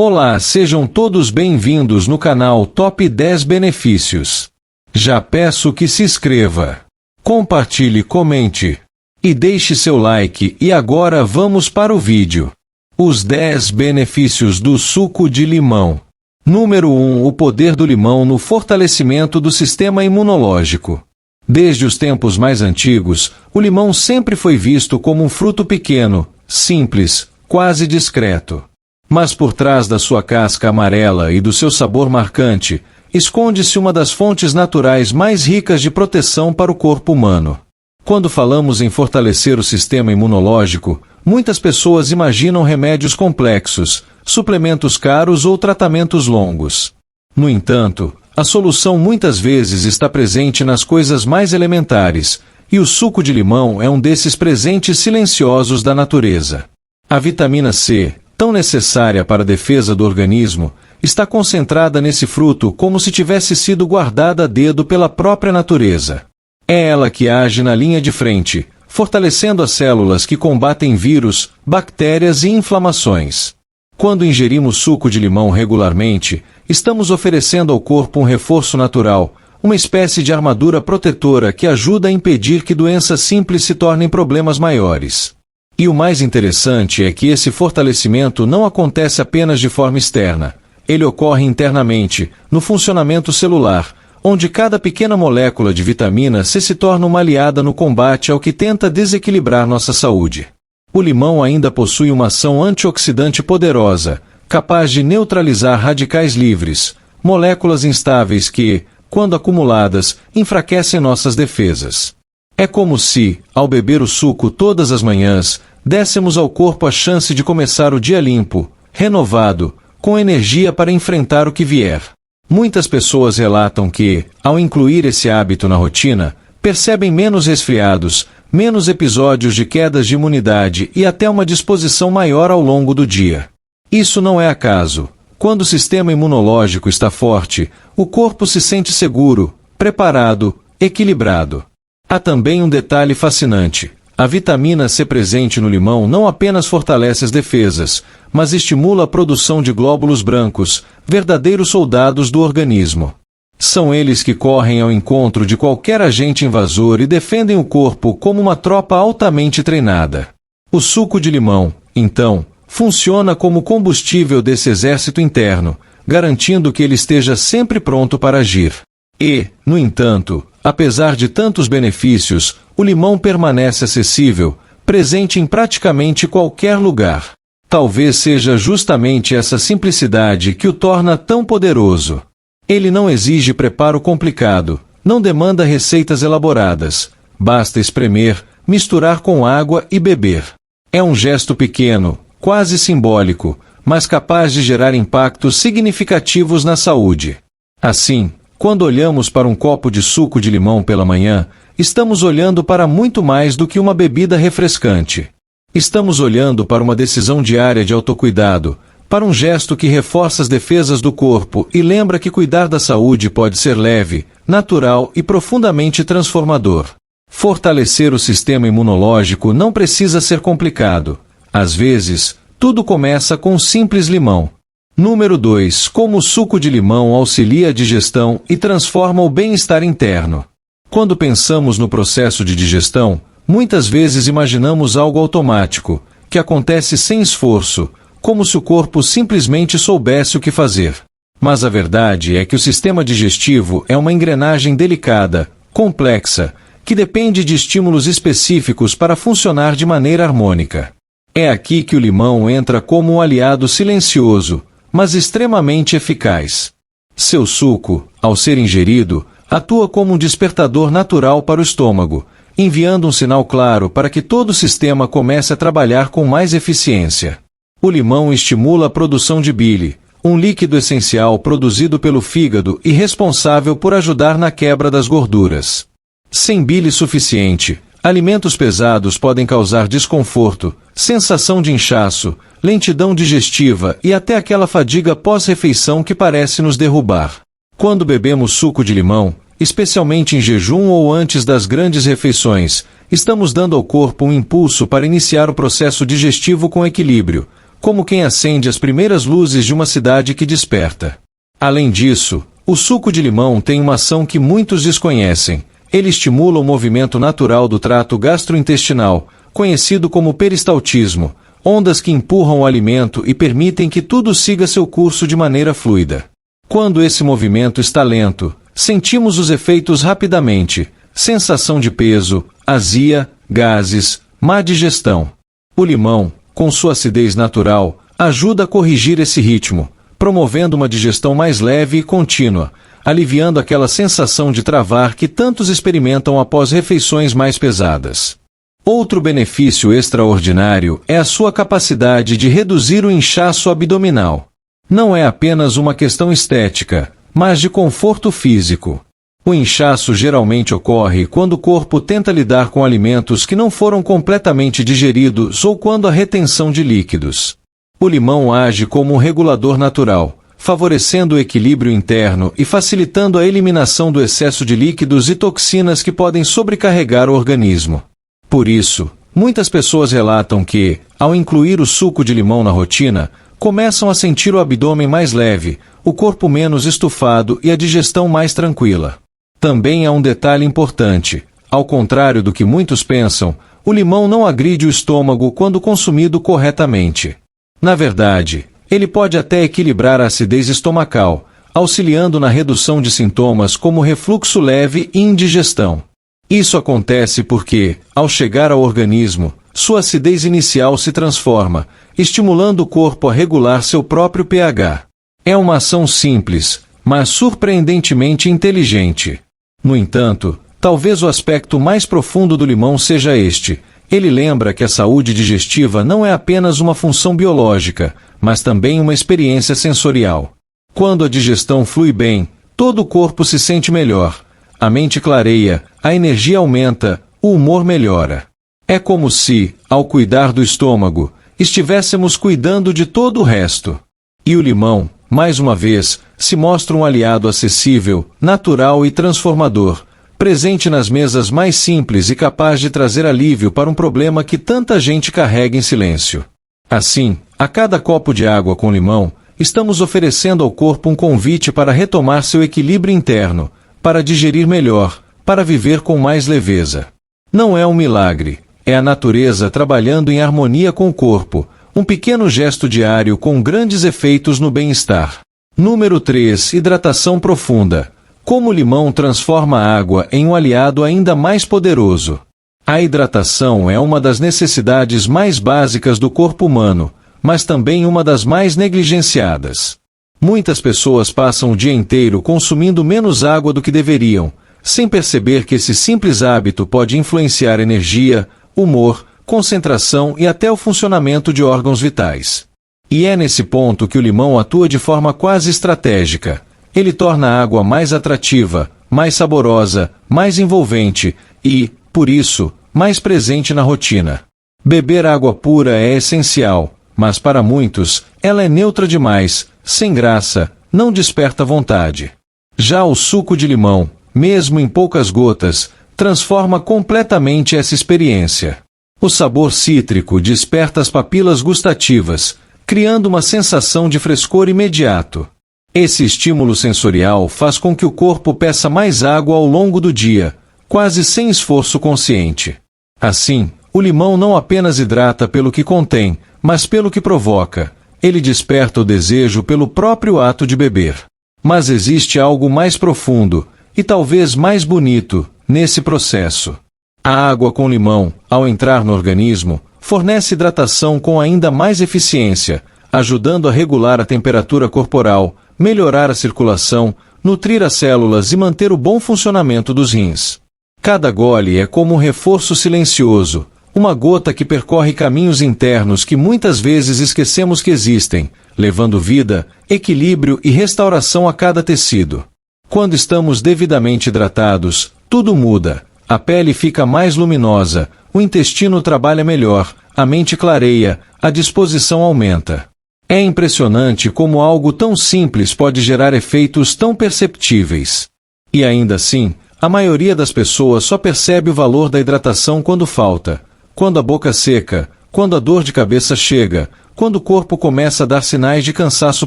Olá, sejam todos bem-vindos no canal Top 10 Benefícios. Já peço que se inscreva, compartilhe, comente e deixe seu like. E agora vamos para o vídeo. Os 10 benefícios do suco de limão. Número 1. O poder do limão no fortalecimento do sistema imunológico. Desde os tempos mais antigos, o limão sempre foi visto como um fruto pequeno, simples, quase discreto. Mas por trás da sua casca amarela e do seu sabor marcante, esconde-se uma das fontes naturais mais ricas de proteção para o corpo humano. Quando falamos em fortalecer o sistema imunológico, muitas pessoas imaginam remédios complexos, suplementos caros ou tratamentos longos. No entanto, a solução muitas vezes está presente nas coisas mais elementares, e o suco de limão é um desses presentes silenciosos da natureza. A vitamina C, tão necessária para a defesa do organismo, está concentrada nesse fruto como se tivesse sido guardada a dedo pela própria natureza. É ela que age na linha de frente, fortalecendo as células que combatem vírus, bactérias e inflamações. Quando ingerimos suco de limão regularmente, estamos oferecendo ao corpo um reforço natural, uma espécie de armadura protetora que ajuda a impedir que doenças simples se tornem problemas maiores. E o mais interessante é que esse fortalecimento não acontece apenas de forma externa. Ele ocorre internamente, no funcionamento celular, onde cada pequena molécula de vitamina C se torna uma aliada no combate ao que tenta desequilibrar nossa saúde. O limão ainda possui uma ação antioxidante poderosa, capaz de neutralizar radicais livres, moléculas instáveis que, quando acumuladas, enfraquecem nossas defesas. É como se, ao beber o suco todas as manhãs, dessemos ao corpo a chance de começar o dia limpo, renovado, com energia para enfrentar o que vier. Muitas pessoas relatam que, ao incluir esse hábito na rotina, percebem menos resfriados, menos episódios de quedas de imunidade e até uma disposição maior ao longo do dia. Isso não é acaso. Quando o sistema imunológico está forte, o corpo se sente seguro, preparado, equilibrado. Há também um detalhe fascinante. A vitamina C presente no limão não apenas fortalece as defesas, mas estimula a produção de glóbulos brancos, verdadeiros soldados do organismo. São eles que correm ao encontro de qualquer agente invasor e defendem o corpo como uma tropa altamente treinada. O suco de limão, então, funciona como combustível desse exército interno, garantindo que ele esteja sempre pronto para agir. E, no entanto, apesar de tantos benefícios, o limão permanece acessível, presente em praticamente qualquer lugar. Talvez seja justamente essa simplicidade que o torna tão poderoso. Ele não exige preparo complicado, não demanda receitas elaboradas. Basta espremer, misturar com água e beber. É um gesto pequeno, quase simbólico, mas capaz de gerar impactos significativos na saúde. Assim, quando olhamos para um copo de suco de limão pela manhã, estamos olhando para muito mais do que uma bebida refrescante. Estamos olhando para uma decisão diária de autocuidado, para um gesto que reforça as defesas do corpo e lembra que cuidar da saúde pode ser leve, natural e profundamente transformador. Fortalecer o sistema imunológico não precisa ser complicado. Às vezes, tudo começa com um simples limão. Número 2. Como o suco de limão auxilia a digestão e transforma o bem-estar interno. Quando pensamos no processo de digestão, muitas vezes imaginamos algo automático, que acontece sem esforço, como se o corpo simplesmente soubesse o que fazer. Mas a verdade é que o sistema digestivo é uma engrenagem delicada, complexa, que depende de estímulos específicos para funcionar de maneira harmônica. É aqui que o limão entra como um aliado silencioso, mas extremamente eficaz. Seu suco, ao ser ingerido, atua como um despertador natural para o estômago, enviando um sinal claro para que todo o sistema comece a trabalhar com mais eficiência. O limão estimula a produção de bile, um líquido essencial produzido pelo fígado e responsável por ajudar na quebra das gorduras. Sem bile suficiente, alimentos pesados podem causar desconforto, sensação de inchaço, lentidão digestiva e até aquela fadiga pós-refeição que parece nos derrubar. Quando bebemos suco de limão, especialmente em jejum ou antes das grandes refeições, estamos dando ao corpo um impulso para iniciar o processo digestivo com equilíbrio, como quem acende as primeiras luzes de uma cidade que desperta. Além disso, o suco de limão tem uma ação que muitos desconhecem. Ele estimula o movimento natural do trato gastrointestinal, conhecido como peristaltismo, ondas que empurram o alimento e permitem que tudo siga seu curso de maneira fluida. Quando esse movimento está lento, sentimos os efeitos rapidamente: sensação de peso, azia, gases, má digestão. O limão, com sua acidez natural, ajuda a corrigir esse ritmo, promovendo uma digestão mais leve e contínua, aliviando aquela sensação de travar que tantos experimentam após refeições mais pesadas. Outro benefício extraordinário é a sua capacidade de reduzir o inchaço abdominal. Não é apenas uma questão estética, mas de conforto físico. O inchaço geralmente ocorre quando o corpo tenta lidar com alimentos que não foram completamente digeridos ou quando há retenção de líquidos. O limão age como um regulador natural, favorecendo o equilíbrio interno e facilitando a eliminação do excesso de líquidos e toxinas que podem sobrecarregar o organismo. Por isso, muitas pessoas relatam que, ao incluir o suco de limão na rotina, começam a sentir o abdômen mais leve, o corpo menos estufado e a digestão mais tranquila. Também há um detalhe importante: ao contrário do que muitos pensam, o limão não agride o estômago quando consumido corretamente. Na verdade, ele pode até equilibrar a acidez estomacal, auxiliando na redução de sintomas como refluxo leve e indigestão. Isso acontece porque, ao chegar ao organismo, sua acidez inicial se transforma, estimulando o corpo a regular seu próprio pH. É uma ação simples, mas surpreendentemente inteligente. No entanto, talvez o aspecto mais profundo do limão seja este: ele lembra que a saúde digestiva não é apenas uma função biológica, mas também uma experiência sensorial. Quando a digestão flui bem, todo o corpo se sente melhor. A mente clareia, a energia aumenta, o humor melhora. É como se, ao cuidar do estômago, estivéssemos cuidando de todo o resto. E o limão, mais uma vez, se mostra um aliado acessível, natural e transformador, presente nas mesas mais simples e capaz de trazer alívio para um problema que tanta gente carrega em silêncio. Assim, a cada copo de água com limão, estamos oferecendo ao corpo um convite para retomar seu equilíbrio interno, para digerir melhor, para viver com mais leveza. Não é um milagre, é a natureza trabalhando em harmonia com o corpo, um pequeno gesto diário com grandes efeitos no bem-estar. Número 3. Hidratação profunda. Como o limão transforma a água em um aliado ainda mais poderoso. A hidratação é uma das necessidades mais básicas do corpo humano, mas também uma das mais negligenciadas. Muitas pessoas passam o dia inteiro consumindo menos água do que deveriam, sem perceber que esse simples hábito pode influenciar energia, humor, concentração e até o funcionamento de órgãos vitais. E é nesse ponto que o limão atua de forma quase estratégica. Ele torna a água mais atrativa, mais saborosa, mais envolvente e, por isso, mais presente na rotina. Beber água pura é essencial, mas para muitos, ela é neutra demais, sem graça, não desperta vontade. Já o suco de limão, mesmo em poucas gotas, transforma completamente essa experiência. O sabor cítrico desperta as papilas gustativas, criando uma sensação de frescor imediato. Esse estímulo sensorial faz com que o corpo peça mais água ao longo do dia, quase sem esforço consciente. Assim, o limão não apenas hidrata pelo que contém, mas pelo que provoca. Ele desperta o desejo pelo próprio ato de beber. Mas existe algo mais profundo, e talvez mais bonito, nesse processo. A água com limão, ao entrar no organismo, fornece hidratação com ainda mais eficiência, ajudando a regular a temperatura corporal, melhorar a circulação, nutrir as células e manter o bom funcionamento dos rins. Cada gole é como um reforço silencioso, uma gota que percorre caminhos internos que muitas vezes esquecemos que existem, levando vida, equilíbrio e restauração a cada tecido. Quando estamos devidamente hidratados, tudo muda. A pele fica mais luminosa, o intestino trabalha melhor, a mente clareia, a disposição aumenta. É impressionante como algo tão simples pode gerar efeitos tão perceptíveis. E ainda assim, a maioria das pessoas só percebe o valor da hidratação quando falta, quando a boca seca, quando a dor de cabeça chega, quando o corpo começa a dar sinais de cansaço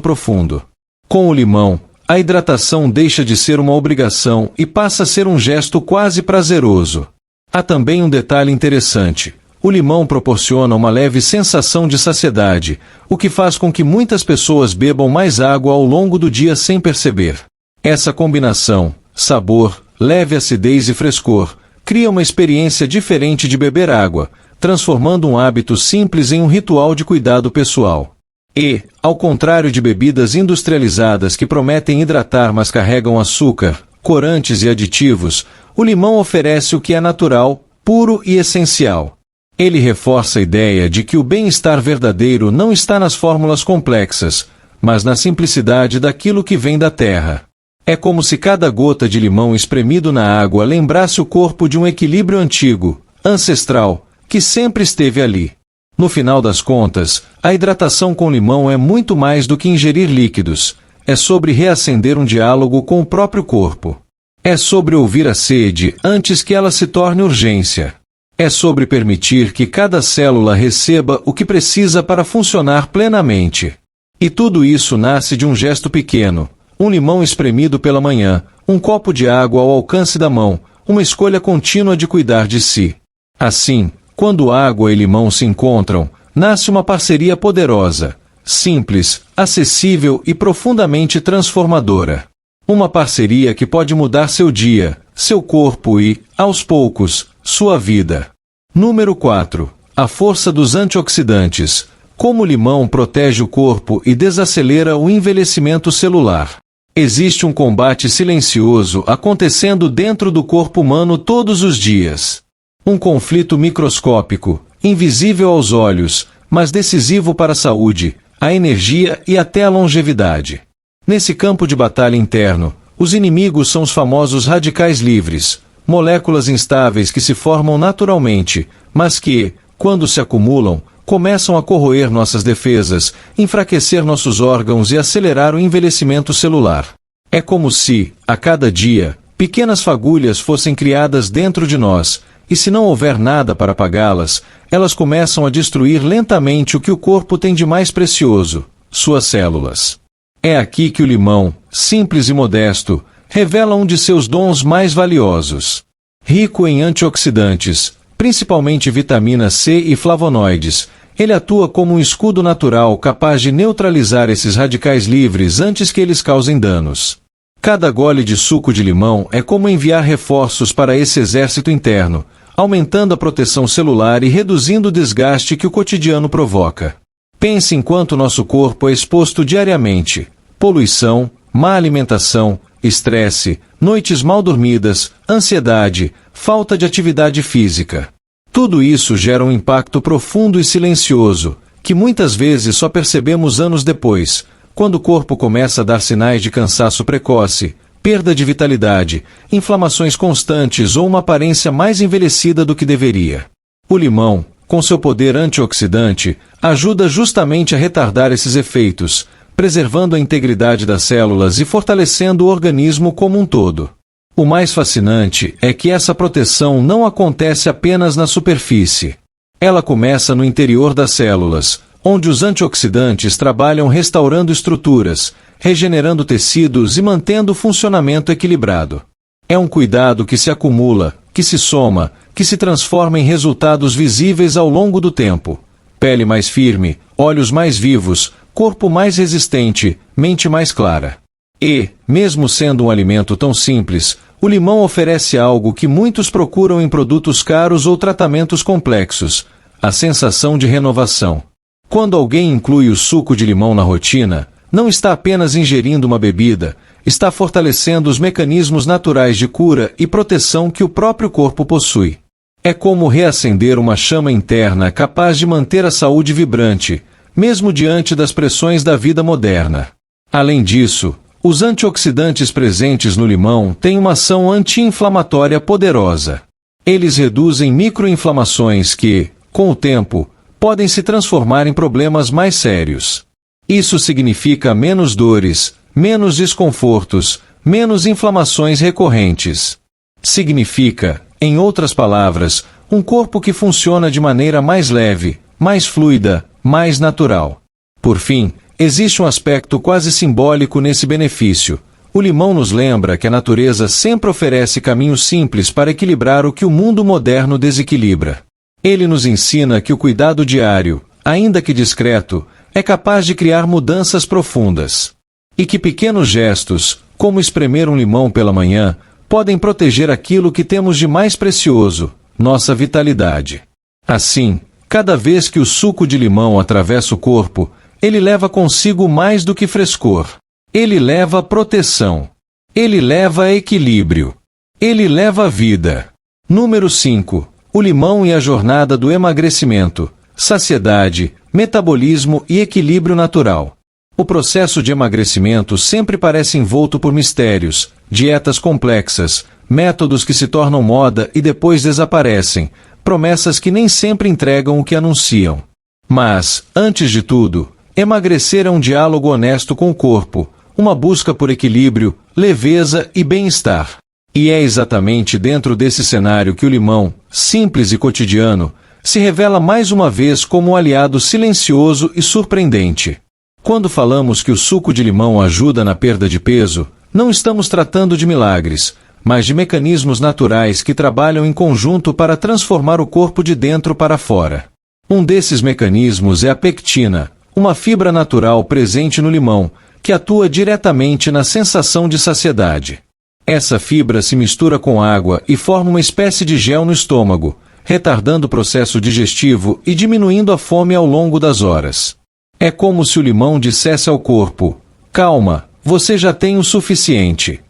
profundo. Com o limão, a hidratação deixa de ser uma obrigação e passa a ser um gesto quase prazeroso. Há também um detalhe interessante. O limão proporciona uma leve sensação de saciedade, o que faz com que muitas pessoas bebam mais água ao longo do dia sem perceber. Essa combinação, sabor, leve acidez e frescor, cria uma experiência diferente de beber água, transformando um hábito simples em um ritual de cuidado pessoal. E, ao contrário de bebidas industrializadas que prometem hidratar mas carregam açúcar, corantes e aditivos, o limão oferece o que é natural, puro e essencial. Ele reforça a ideia de que o bem-estar verdadeiro não está nas fórmulas complexas, mas na simplicidade daquilo que vem da terra. É como se cada gota de limão espremido na água lembrasse o corpo de um equilíbrio antigo, ancestral, que sempre esteve ali. No final das contas, a hidratação com limão é muito mais do que ingerir líquidos. É sobre reacender um diálogo com o próprio corpo. É sobre ouvir a sede antes que ela se torne urgência. É sobre permitir que cada célula receba o que precisa para funcionar plenamente. E tudo isso nasce de um gesto pequeno. Um limão espremido pela manhã, um copo de água ao alcance da mão, uma escolha contínua de cuidar de si. Assim, quando água e limão se encontram, nasce uma parceria poderosa, simples, acessível e profundamente transformadora. Uma parceria que pode mudar seu dia, seu corpo e, aos poucos, sua vida. Número 4. A força dos antioxidantes. Como o limão protege o corpo e desacelera o envelhecimento celular. Existe um combate silencioso acontecendo dentro do corpo humano todos os dias. Um conflito microscópico, invisível aos olhos, mas decisivo para a saúde, a energia e até a longevidade. Nesse campo de batalha interno, os inimigos são os famosos radicais livres, moléculas instáveis que se formam naturalmente, mas que, quando se acumulam, começam a corroer nossas defesas, enfraquecer nossos órgãos e acelerar o envelhecimento celular. É como se, a cada dia, pequenas fagulhas fossem criadas dentro de nós, e se não houver nada para apagá-las, elas começam a destruir lentamente o que o corpo tem de mais precioso, suas células. É aqui que o limão, simples e modesto, revela um de seus dons mais valiosos. Rico em antioxidantes, principalmente vitamina C e flavonoides, ele atua como um escudo natural capaz de neutralizar esses radicais livres antes que eles causem danos. Cada gole de suco de limão é como enviar reforços para esse exército interno, aumentando a proteção celular e reduzindo o desgaste que o cotidiano provoca. Pense em quanto nosso corpo é exposto diariamente: poluição, má alimentação, estresse, noites mal dormidas, ansiedade, falta de atividade física. Tudo isso gera um impacto profundo e silencioso, que muitas vezes só percebemos anos depois, quando o corpo começa a dar sinais de cansaço precoce, perda de vitalidade, inflamações constantes ou uma aparência mais envelhecida do que deveria. O limão, com seu poder antioxidante, ajuda justamente a retardar esses efeitos, preservando a integridade das células e fortalecendo o organismo como um todo. O mais fascinante é que essa proteção não acontece apenas na superfície. Ela começa no interior das células, onde os antioxidantes trabalham restaurando estruturas, regenerando tecidos e mantendo o funcionamento equilibrado. É um cuidado que se acumula, que se soma, que se transforma em resultados visíveis ao longo do tempo. Pele mais firme, olhos mais vivos, corpo mais resistente, mente mais clara. E, mesmo sendo um alimento tão simples, o limão oferece algo que muitos procuram em produtos caros ou tratamentos complexos: a sensação de renovação. Quando alguém inclui o suco de limão na rotina, não está apenas ingerindo uma bebida, está fortalecendo os mecanismos naturais de cura e proteção que o próprio corpo possui. É como reacender uma chama interna capaz de manter a saúde vibrante, mesmo diante das pressões da vida moderna. Além disso, os antioxidantes presentes no limão têm uma ação anti-inflamatória poderosa. Eles reduzem microinflamações que, com o tempo, podem se transformar em problemas mais sérios. Isso significa menos dores, menos desconfortos, menos inflamações recorrentes. Significa, em outras palavras, um corpo que funciona de maneira mais leve, mais fluida, mais natural. Por fim, existe um aspecto quase simbólico nesse benefício. O limão nos lembra que a natureza sempre oferece caminhos simples para equilibrar o que o mundo moderno desequilibra. Ele nos ensina que o cuidado diário, ainda que discreto, é capaz de criar mudanças profundas. E que pequenos gestos, como espremer um limão pela manhã, podem proteger aquilo que temos de mais precioso, nossa vitalidade. Assim, cada vez que o suco de limão atravessa o corpo, ele leva consigo mais do que frescor. Ele leva proteção. Ele leva equilíbrio. Ele leva vida. Número 5. O limão e a jornada do emagrecimento, saciedade, metabolismo e equilíbrio natural. O processo de emagrecimento sempre parece envolto por mistérios, dietas complexas, métodos que se tornam moda e depois desaparecem, promessas que nem sempre entregam o que anunciam. Mas, antes de tudo, emagrecer é um diálogo honesto com o corpo, uma busca por equilíbrio, leveza e bem-estar. E é exatamente dentro desse cenário que o limão, simples e cotidiano, se revela mais uma vez como um aliado silencioso e surpreendente. Quando falamos que o suco de limão ajuda na perda de peso, não estamos tratando de milagres, mas de mecanismos naturais que trabalham em conjunto para transformar o corpo de dentro para fora. Um desses mecanismos é a pectina, uma fibra natural presente no limão, que atua diretamente na sensação de saciedade. Essa fibra se mistura com água e forma uma espécie de gel no estômago, retardando o processo digestivo e diminuindo a fome ao longo das horas. É como se o limão dissesse ao corpo: calma, você já tem o suficiente.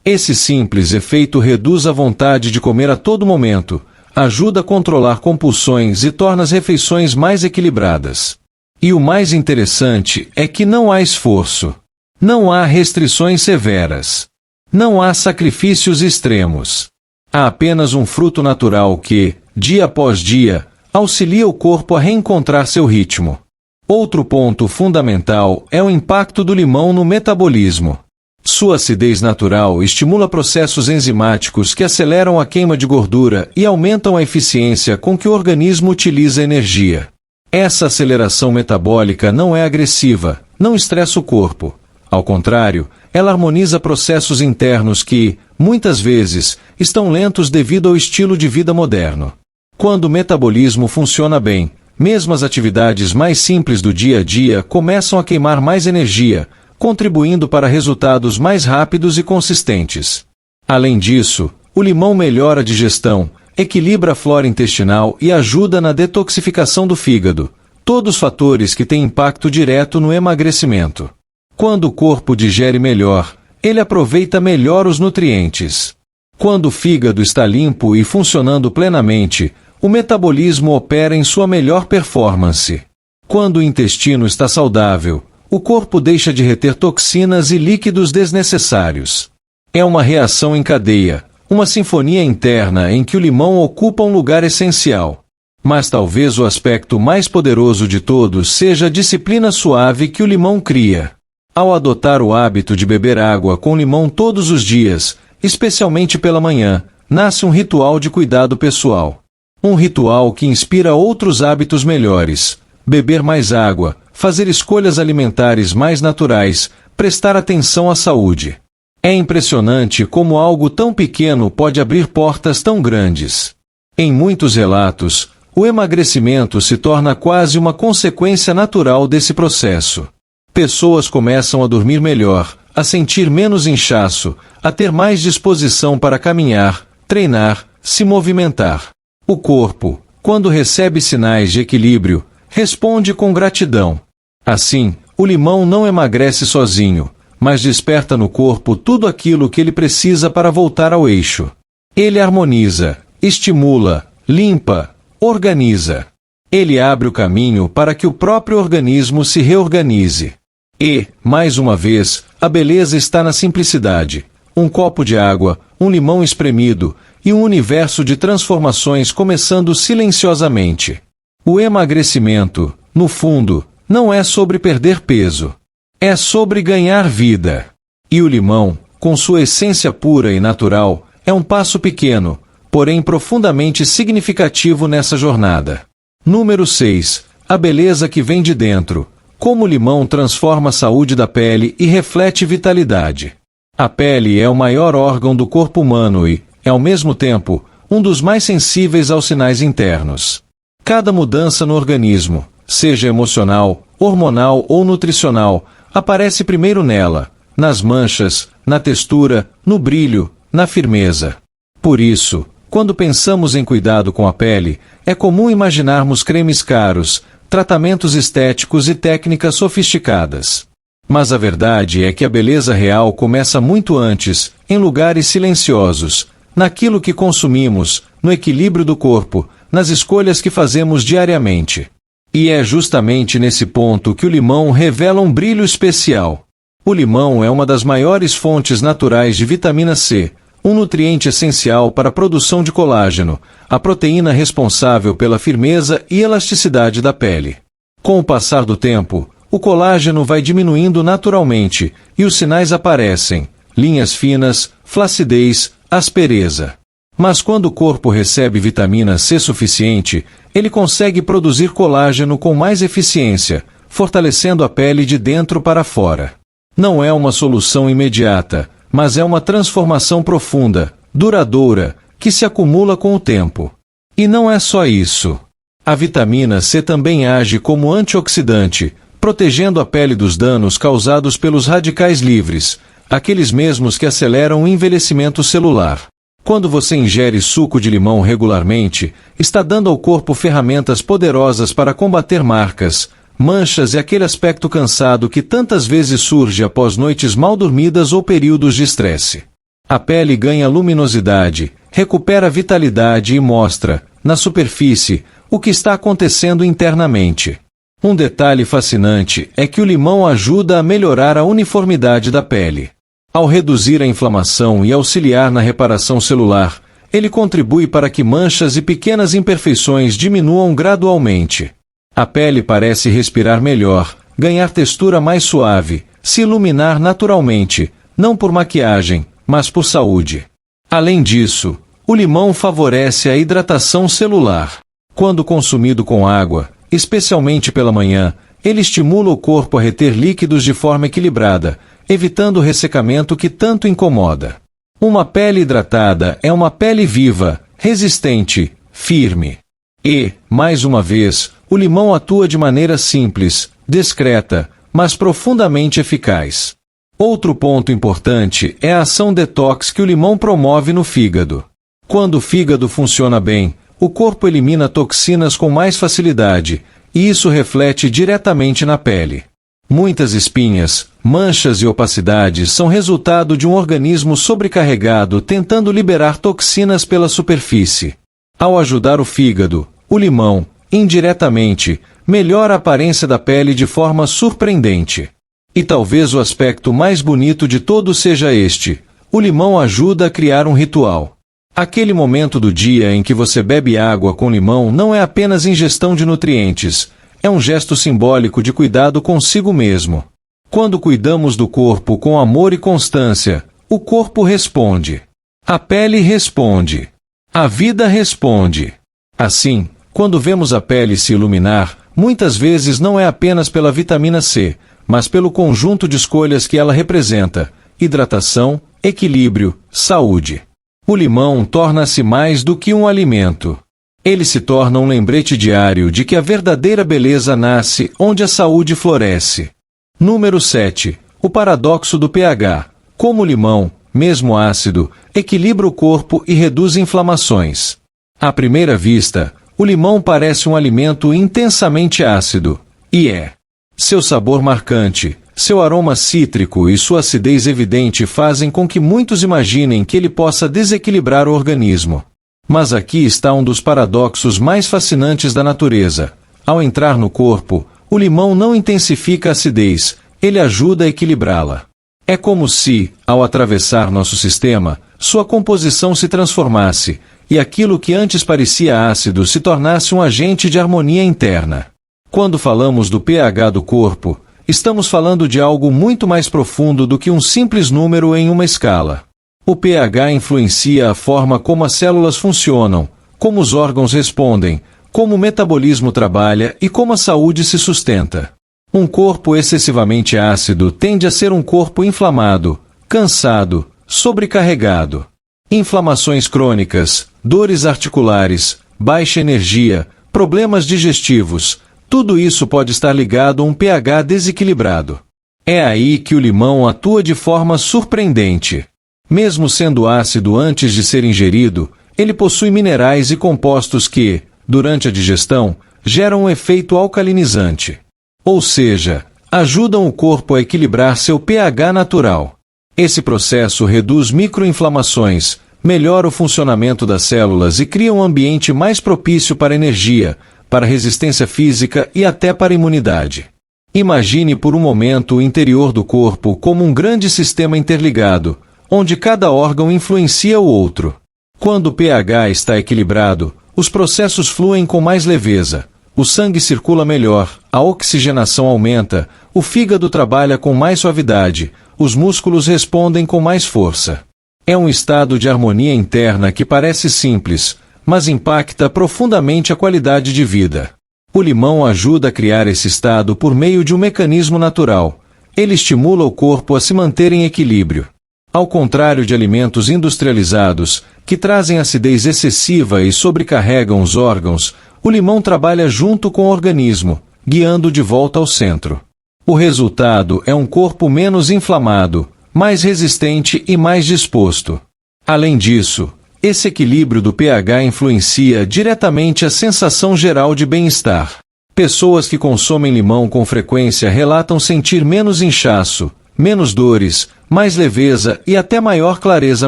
Esse simples efeito reduz a vontade de comer a todo momento, ajuda a controlar compulsões e torna as refeições mais equilibradas. E o mais interessante é que não há esforço. Não há restrições severas. Não há sacrifícios extremos. Há apenas um fruto natural que, dia após dia, auxilia o corpo a reencontrar seu ritmo. Outro ponto fundamental é o impacto do limão no metabolismo. Sua acidez natural estimula processos enzimáticos que aceleram a queima de gordura e aumentam a eficiência com que o organismo utiliza energia. Essa aceleração metabólica não é agressiva, não estressa o corpo. Ao contrário, ela harmoniza processos internos que, muitas vezes, estão lentos devido ao estilo de vida moderno. Quando o metabolismo funciona bem, mesmo as atividades mais simples do dia a dia começam a queimar mais energia, contribuindo para resultados mais rápidos e consistentes. Além disso, o limão melhora a digestão, equilibra a flora intestinal e ajuda na detoxificação do fígado, todos fatores que têm impacto direto no emagrecimento. Quando o corpo digere melhor, ele aproveita melhor os nutrientes. Quando o fígado está limpo e funcionando plenamente, o metabolismo opera em sua melhor performance. Quando o intestino está saudável, o corpo deixa de reter toxinas e líquidos desnecessários. É uma reação em cadeia, uma sinfonia interna em que o limão ocupa um lugar essencial. Mas talvez o aspecto mais poderoso de todos seja a disciplina suave que o limão cria. Ao adotar o hábito de beber água com limão todos os dias, especialmente pela manhã, nasce um ritual de cuidado pessoal. Um ritual que inspira outros hábitos melhores: beber mais água, fazer escolhas alimentares mais naturais, prestar atenção à saúde. É impressionante como algo tão pequeno pode abrir portas tão grandes. Em muitos relatos, o emagrecimento se torna quase uma consequência natural desse processo. Pessoas começam a dormir melhor, a sentir menos inchaço, a ter mais disposição para caminhar, treinar, se movimentar. O corpo, quando recebe sinais de equilíbrio, responde com gratidão. Assim, o limão não emagrece sozinho, mas desperta no corpo tudo aquilo que ele precisa para voltar ao eixo. Ele harmoniza, estimula, limpa, organiza. Ele abre o caminho para que o próprio organismo se reorganize. E, mais uma vez, a beleza está na simplicidade. Um copo de água, um limão espremido e um universo de transformações começando silenciosamente. O emagrecimento, no fundo, não é sobre perder peso. É sobre ganhar vida. E o limão, com sua essência pura e natural, é um passo pequeno, porém profundamente significativo nessa jornada. Número 6. A beleza que vem de dentro. Como o limão transforma a saúde da pele e reflete vitalidade. A pele é o maior órgão do corpo humano e, ao mesmo tempo, um dos mais sensíveis aos sinais internos. Cada mudança no organismo, seja emocional, hormonal ou nutricional, aparece primeiro nela, nas manchas, na textura, no brilho, na firmeza. Por isso, quando pensamos em cuidado com a pele, é comum imaginarmos cremes caros, tratamentos estéticos e técnicas sofisticadas. Mas a verdade é que a beleza real começa muito antes, em lugares silenciosos, naquilo que consumimos, no equilíbrio do corpo, nas escolhas que fazemos diariamente. E é justamente nesse ponto que o limão revela um brilho especial. O limão é uma das maiores fontes naturais de vitamina C, um nutriente essencial para a produção de colágeno, a proteína responsável pela firmeza e elasticidade da pele. Com o passar do tempo, o colágeno vai diminuindo naturalmente e os sinais aparecem: linhas finas, flacidez, aspereza. Mas quando o corpo recebe vitamina C suficiente, ele consegue produzir colágeno com mais eficiência, fortalecendo a pele de dentro para fora. Não é uma solução imediata, mas é uma transformação profunda, duradoura, que se acumula com o tempo. E não é só isso. A vitamina C também age como antioxidante, protegendo a pele dos danos causados pelos radicais livres, aqueles mesmos que aceleram o envelhecimento celular. Quando você ingere suco de limão regularmente, está dando ao corpo ferramentas poderosas para combater marcas, manchas e aquele aspecto cansado que tantas vezes surge após noites mal dormidas ou períodos de estresse. A pele ganha luminosidade, recupera vitalidade e mostra, na superfície, o que está acontecendo internamente. Um detalhe fascinante é que o limão ajuda a melhorar a uniformidade da pele. Ao reduzir a inflamação e auxiliar na reparação celular, ele contribui para que manchas e pequenas imperfeições diminuam gradualmente. A pele parece respirar melhor, ganhar textura mais suave, se iluminar naturalmente, não por maquiagem, mas por saúde. Além disso, o limão favorece a hidratação celular. Quando consumido com água, especialmente pela manhã, ele estimula o corpo a reter líquidos de forma equilibrada, evitando o ressecamento que tanto incomoda. Uma pele hidratada é uma pele viva, resistente, firme. E, mais uma vez, o limão atua de maneira simples, discreta, mas profundamente eficaz. Outro ponto importante é a ação detox que o limão promove no fígado. Quando o fígado funciona bem, o corpo elimina toxinas com mais facilidade, e isso reflete diretamente na pele. Muitas espinhas, manchas e opacidades são resultado de um organismo sobrecarregado tentando liberar toxinas pela superfície. Ao ajudar o fígado, o limão, indiretamente, melhora a aparência da pele de forma surpreendente. E talvez o aspecto mais bonito de todos seja este: o limão ajuda a criar um ritual. Aquele momento do dia em que você bebe água com limão não é apenas ingestão de nutrientes, é um gesto simbólico de cuidado consigo mesmo. Quando cuidamos do corpo com amor e constância, o corpo responde. A pele responde. A vida responde. Assim, quando vemos a pele se iluminar, muitas vezes não é apenas pela vitamina C, mas pelo conjunto de escolhas que ela representa: hidratação, equilíbrio, saúde. O limão torna-se mais do que um alimento. Ele se torna um lembrete diário de que a verdadeira beleza nasce onde a saúde floresce. Número 7. O paradoxo do pH. Como o limão, mesmo ácido, equilibra o corpo e reduz inflamações. À primeira vista, o limão parece um alimento intensamente ácido. E é. Seu sabor marcante, seu aroma cítrico e sua acidez evidente fazem com que muitos imaginem que ele possa desequilibrar o organismo. Mas aqui está um dos paradoxos mais fascinantes da natureza. Ao entrar no corpo, o limão não intensifica a acidez, ele ajuda a equilibrá-la. É como se, ao atravessar nosso sistema, sua composição se transformasse, e aquilo que antes parecia ácido se tornasse um agente de harmonia interna. Quando falamos do pH do corpo, estamos falando de algo muito mais profundo do que um simples número em uma escala. O pH influencia a forma como as células funcionam, como os órgãos respondem, como o metabolismo trabalha e como a saúde se sustenta. Um corpo excessivamente ácido tende a ser um corpo inflamado, cansado, sobrecarregado. Inflamações crônicas, dores articulares, baixa energia, problemas digestivos, tudo isso pode estar ligado a um pH desequilibrado. É aí que o limão atua de forma surpreendente. Mesmo sendo ácido antes de ser ingerido, ele possui minerais e compostos que, durante a digestão, geram um efeito alcalinizante. Ou seja, ajudam o corpo a equilibrar seu pH natural. Esse processo reduz microinflamações, melhora o funcionamento das células e cria um ambiente mais propício para energia, para resistência física e até para imunidade. Imagine por um momento o interior do corpo como um grande sistema interligado, onde cada órgão influencia o outro. Quando o pH está equilibrado, os processos fluem com mais leveza, o sangue circula melhor, a oxigenação aumenta, o fígado trabalha com mais suavidade, os músculos respondem com mais força. É um estado de harmonia interna que parece simples, mas impacta profundamente a qualidade de vida. O limão ajuda a criar esse estado por meio de um mecanismo natural. Ele estimula o corpo a se manter em equilíbrio. Ao contrário de alimentos industrializados, que trazem acidez excessiva e sobrecarregam os órgãos, o limão trabalha junto com o organismo, guiando de volta ao centro. O resultado é um corpo menos inflamado, mais resistente e mais disposto. Além disso, esse equilíbrio do pH influencia diretamente a sensação geral de bem-estar. Pessoas que consomem limão com frequência relatam sentir menos inchaço, menos dores, mais leveza e até maior clareza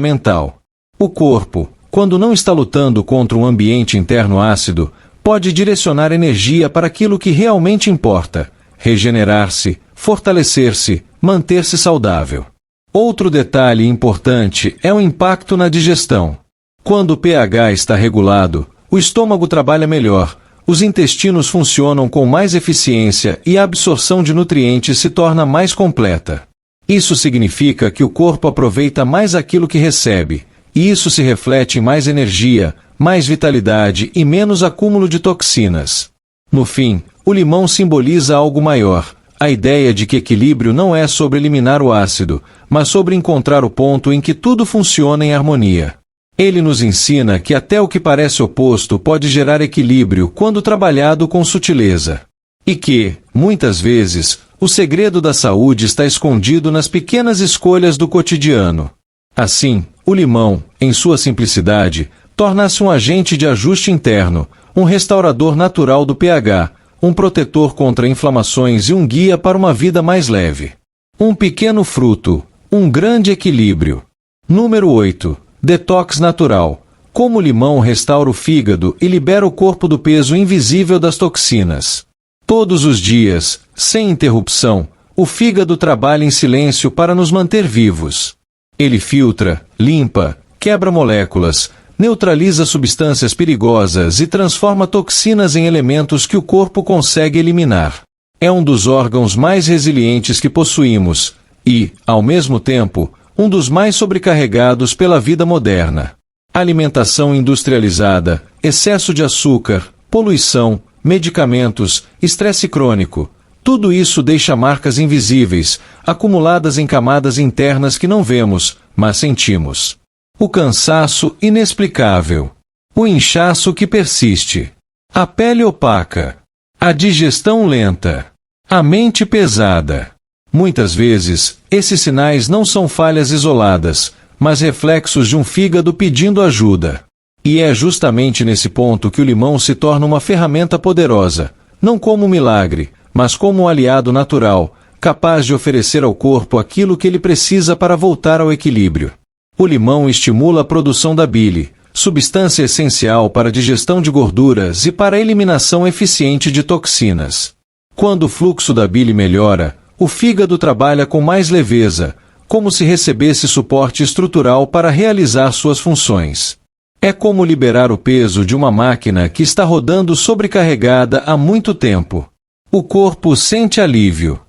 mental. O corpo, quando não está lutando contra um ambiente interno ácido, pode direcionar energia para aquilo que realmente importa: regenerar-se, fortalecer-se, manter-se saudável. Outro detalhe importante é o impacto na digestão. Quando o pH está regulado, o estômago trabalha melhor, os intestinos funcionam com mais eficiência e a absorção de nutrientes se torna mais completa. Isso significa que o corpo aproveita mais aquilo que recebe, e isso se reflete em mais energia, mais vitalidade e menos acúmulo de toxinas. No fim, o limão simboliza algo maior: a ideia de que equilíbrio não é sobre eliminar o ácido, mas sobre encontrar o ponto em que tudo funciona em harmonia. Ele nos ensina que até o que parece oposto pode gerar equilíbrio quando trabalhado com sutileza. E que, muitas vezes, o segredo da saúde está escondido nas pequenas escolhas do cotidiano. Assim, o limão, em sua simplicidade, torna-se um agente de ajuste interno, um restaurador natural do pH, um protetor contra inflamações e um guia para uma vida mais leve. Um pequeno fruto, um grande equilíbrio. Número 8. Detox natural. Como o limão restaura o fígado e libera o corpo do peso invisível das toxinas. Todos os dias, sem interrupção, o fígado trabalha em silêncio para nos manter vivos. Ele filtra, limpa, quebra moléculas, neutraliza substâncias perigosas e transforma toxinas em elementos que o corpo consegue eliminar. É um dos órgãos mais resilientes que possuímos e, ao mesmo tempo, um dos mais sobrecarregados pela vida moderna. Alimentação industrializada, excesso de açúcar, poluição, medicamentos, estresse crônico. Tudo isso deixa marcas invisíveis, acumuladas em camadas internas que não vemos, mas sentimos. O cansaço inexplicável. O inchaço que persiste. A pele opaca. A digestão lenta. A mente pesada. Muitas vezes, esses sinais não são falhas isoladas, mas reflexos de um fígado pedindo ajuda. E é justamente nesse ponto que o limão se torna uma ferramenta poderosa, não como um milagre, mas como um aliado natural, capaz de oferecer ao corpo aquilo que ele precisa para voltar ao equilíbrio. O limão estimula a produção da bile, substância essencial para a digestão de gorduras e para a eliminação eficiente de toxinas. Quando o fluxo da bile melhora, o fígado trabalha com mais leveza, como se recebesse suporte estrutural para realizar suas funções. É como liberar o peso de uma máquina que está rodando sobrecarregada há muito tempo. O corpo sente alívio.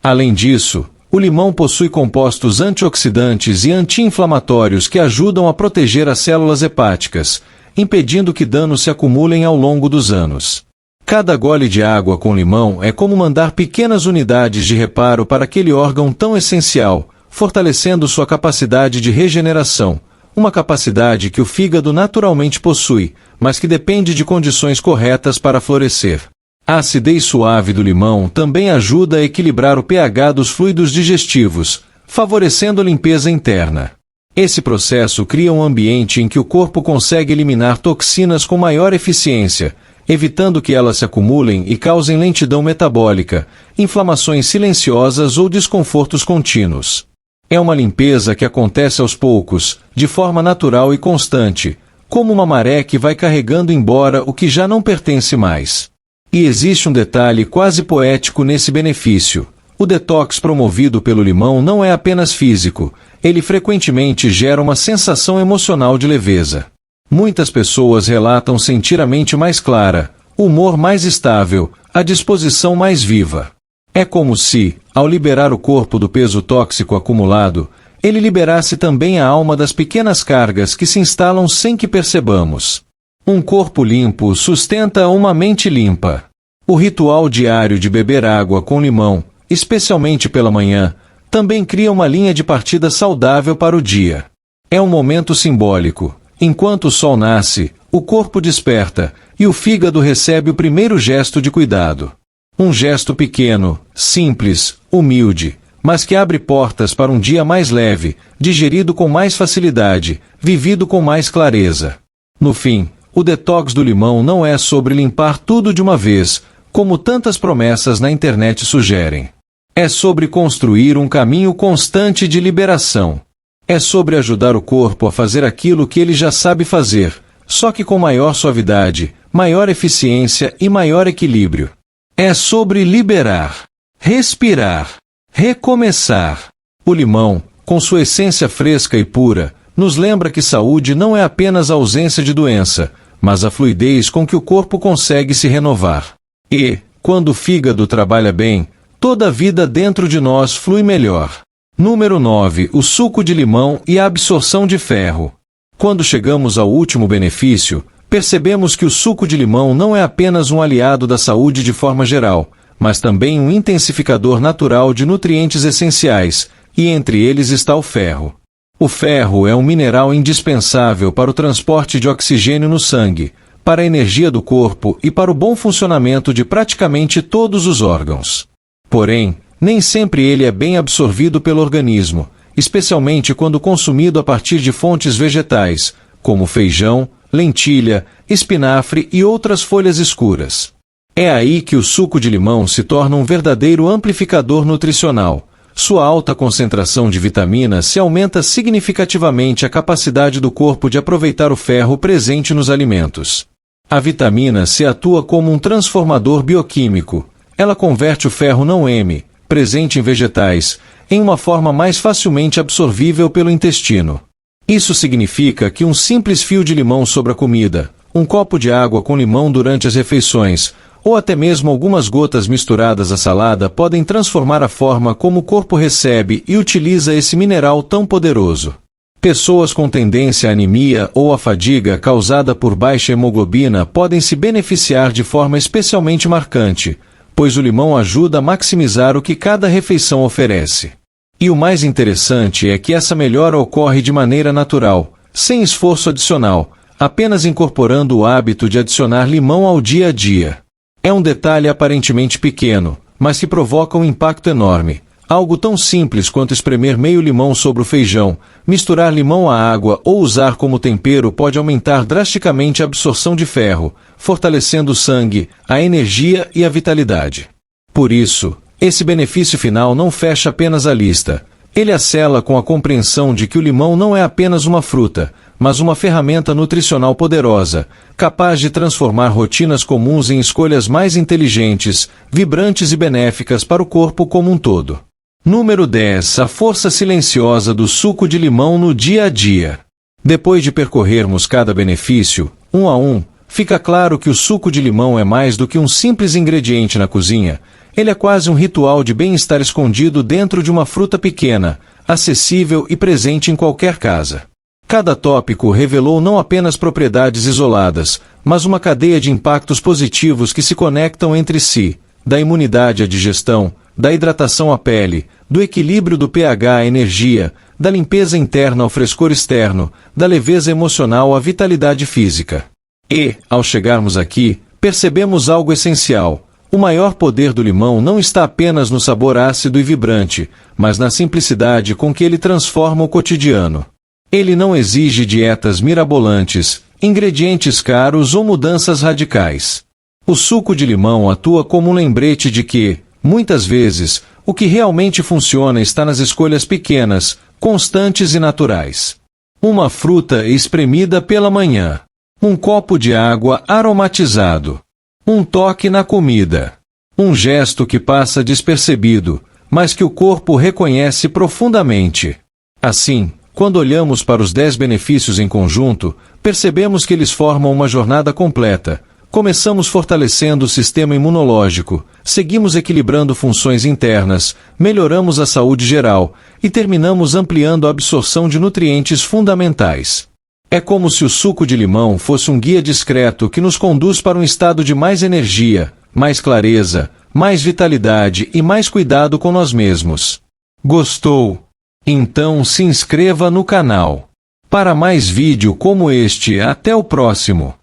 Além disso, o limão possui compostos antioxidantes e anti-inflamatórios que ajudam a proteger as células hepáticas, impedindo que danos se acumulem ao longo dos anos. Cada gole de água com limão é como mandar pequenas unidades de reparo para aquele órgão tão essencial, fortalecendo sua capacidade de regeneração, uma capacidade que o fígado naturalmente possui, mas que depende de condições corretas para florescer. A acidez suave do limão também ajuda a equilibrar o pH dos fluidos digestivos, favorecendo a limpeza interna. Esse processo cria um ambiente em que o corpo consegue eliminar toxinas com maior eficiência, evitando que elas se acumulem e causem lentidão metabólica, inflamações silenciosas ou desconfortos contínuos. É uma limpeza que acontece aos poucos, de forma natural e constante, como uma maré que vai carregando embora o que já não pertence mais. E existe um detalhe quase poético nesse benefício. O detox promovido pelo limão não é apenas físico, ele frequentemente gera uma sensação emocional de leveza. Muitas pessoas relatam sentir a mente mais clara, o humor mais estável, a disposição mais viva. É como se, ao liberar o corpo do peso tóxico acumulado, ele liberasse também a alma das pequenas cargas que se instalam sem que percebamos. Um corpo limpo sustenta uma mente limpa. O ritual diário de beber água com limão, especialmente pela manhã, também cria uma linha de partida saudável para o dia. É um momento simbólico. Enquanto o sol nasce, o corpo desperta, e o fígado recebe o primeiro gesto de cuidado. Um gesto pequeno, simples, humilde, mas que abre portas para um dia mais leve, digerido com mais facilidade, vivido com mais clareza. No fim, o detox do limão não é sobre limpar tudo de uma vez, como tantas promessas na internet sugerem. É sobre construir um caminho constante de liberação. É sobre ajudar o corpo a fazer aquilo que ele já sabe fazer, só que com maior suavidade, maior eficiência e maior equilíbrio. É sobre liberar, respirar, recomeçar. O limão, com sua essência fresca e pura, nos lembra que saúde não é apenas a ausência de doença, mas a fluidez com que o corpo consegue se renovar. E, quando o fígado trabalha bem, toda a vida dentro de nós flui melhor. Número 9. O suco de limão e a absorção de ferro. Quando chegamos ao último benefício, percebemos que o suco de limão não é apenas um aliado da saúde de forma geral, mas também um intensificador natural de nutrientes essenciais, e entre eles está o ferro. O ferro é um mineral indispensável para o transporte de oxigênio no sangue, para a energia do corpo e para o bom funcionamento de praticamente todos os órgãos. Porém, nem sempre ele é bem absorvido pelo organismo, especialmente quando consumido a partir de fontes vegetais, como feijão, lentilha, espinafre e outras folhas escuras. É aí que o suco de limão se torna um verdadeiro amplificador nutricional. Sua alta concentração de vitamina C aumenta significativamente a capacidade do corpo de aproveitar o ferro presente nos alimentos. A vitamina C atua como um transformador bioquímico. Ela converte o ferro não M, presente em vegetais, em uma forma mais facilmente absorvível pelo intestino. Isso significa que um simples fio de limão sobre a comida, um copo de água com limão durante as refeições, ou até mesmo algumas gotas misturadas à salada podem transformar a forma como o corpo recebe e utiliza esse mineral tão poderoso. Pessoas com tendência à anemia ou à fadiga causada por baixa hemoglobina podem se beneficiar de forma especialmente marcante, pois o limão ajuda a maximizar o que cada refeição oferece. E o mais interessante é que essa melhora ocorre de maneira natural, sem esforço adicional, apenas incorporando o hábito de adicionar limão ao dia a dia. É um detalhe aparentemente pequeno, mas que provoca um impacto enorme. Algo tão simples quanto espremer meio limão sobre o feijão, misturar limão à água ou usar como tempero pode aumentar drasticamente a absorção de ferro, fortalecendo o sangue, a energia e a vitalidade. Por isso, esse benefício final não fecha apenas a lista. Ele a sela com a compreensão de que o limão não é apenas uma fruta, mas uma ferramenta nutricional poderosa, capaz de transformar rotinas comuns em escolhas mais inteligentes, vibrantes e benéficas para o corpo como um todo. Número 10. A força silenciosa do suco de limão no dia a dia. Depois de percorrermos cada benefício, um a um, fica claro que o suco de limão é mais do que um simples ingrediente na cozinha. Ele é quase um ritual de bem-estar escondido dentro de uma fruta pequena, acessível e presente em qualquer casa. Cada tópico revelou não apenas propriedades isoladas, mas uma cadeia de impactos positivos que se conectam entre si, da imunidade à digestão, da hidratação à pele, do equilíbrio do pH à energia, da limpeza interna ao frescor externo, da leveza emocional à vitalidade física. E, ao chegarmos aqui, percebemos algo essencial. O maior poder do limão não está apenas no sabor ácido e vibrante, mas na simplicidade com que ele transforma o cotidiano. Ele não exige dietas mirabolantes, ingredientes caros ou mudanças radicais. O suco de limão atua como um lembrete de que, muitas vezes, o que realmente funciona está nas escolhas pequenas, constantes e naturais. Uma fruta espremida pela manhã. Um copo de água aromatizado. Um toque na comida. Um gesto que passa despercebido, mas que o corpo reconhece profundamente. Assim, quando olhamos para os 10 benefícios em conjunto, percebemos que eles formam uma jornada completa. Começamos fortalecendo o sistema imunológico, seguimos equilibrando funções internas, melhoramos a saúde geral e terminamos ampliando a absorção de nutrientes fundamentais. É como se o suco de limão fosse um guia discreto que nos conduz para um estado de mais energia, mais clareza, mais vitalidade e mais cuidado com nós mesmos. Gostou? Então se inscreva no canal. Para mais vídeo como este, até o próximo.